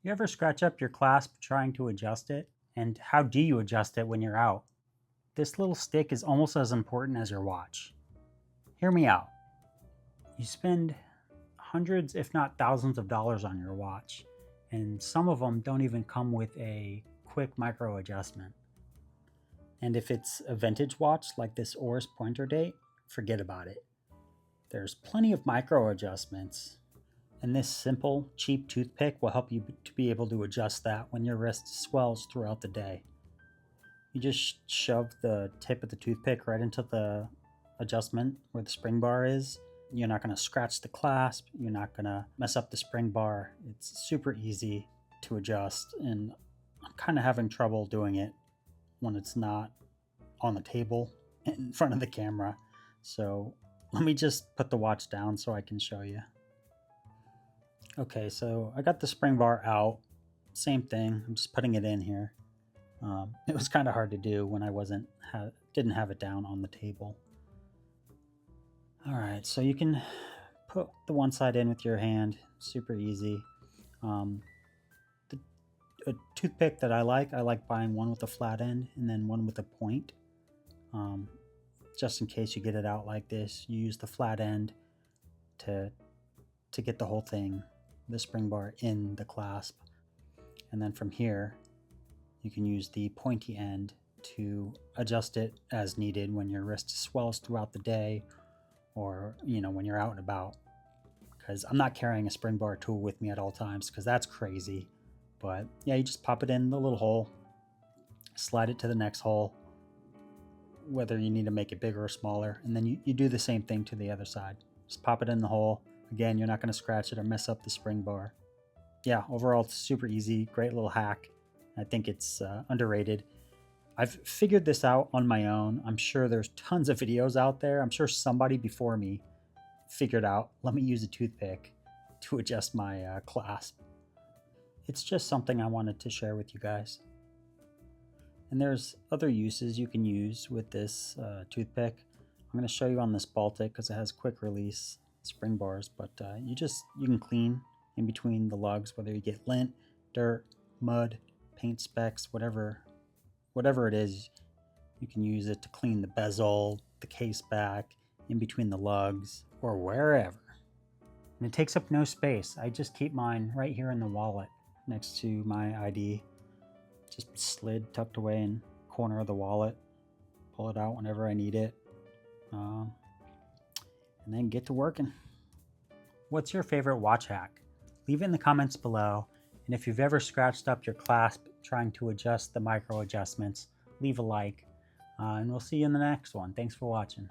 You ever scratch up your clasp trying to adjust it? And how do you adjust it when you're out? This little stick is almost as important as your watch. Hear me out. You spend hundreds, if not thousands of dollars on your watch, and some of them don't even come with a quick micro adjustment. And if it's a vintage watch like this Oris pointer date, forget about it. There's plenty of micro adjustments, and this simple, cheap toothpick will help you to be able to adjust that when your wrist swells throughout the day. You just shove the tip of the toothpick right into the adjustment where the spring bar is. You're not going to scratch the clasp, you're not going to mess up the spring bar. It's super easy to adjust, and I'm kind of having trouble doing it when it's not on the table in front of the camera. So let me just put the watch down so I can show you. Okay, so I got the spring bar out. Same thing, I'm just putting it in here. It was kind of hard to do when I didn't have it down on the table. All right, so you can put the one side in with your hand, super easy. A toothpick that I like buying one with a flat end and then one with a point. Just in case you get it out like this, you use the flat end to get the whole thing, the spring bar in the clasp. And then from here, you can use the pointy end to adjust it as needed when your wrist swells throughout the day, or when you're out and about. Because I'm not carrying a spring bar tool with me at all times, because that's crazy. But yeah, you just pop it in the little hole, slide it to the next hole, whether you need to make it bigger or smaller, and then you do the same thing to the other side. Just pop it in the hole. Again, you're not going to scratch it or mess up the spring bar. Yeah, overall it's super easy, great little hack. I think it's underrated. I've figured this out on my own. I'm sure there's tons of videos out there. I'm sure somebody before me figured out, let me use a toothpick to adjust my clasp. It's just something I wanted to share with you guys. And there's other uses you can use with this toothpick. I'm going to show you on this Baltic because it has quick release spring bars, but you can clean in between the lugs, whether you get lint, dirt, mud, paint specks, whatever it is. You can use it to clean the bezel, the case back, in between the lugs, or wherever. And it takes up no space. I just keep mine right here in the wallet next to my ID. Just slid tucked away in the corner of the wallet. Pull it out whenever I need it. And then get to working. What's your favorite watch hack? Leave it in the comments below. And if you've ever scratched up your clasp trying to adjust the micro adjustments, leave a like. And we'll see you in the next one. Thanks for watching.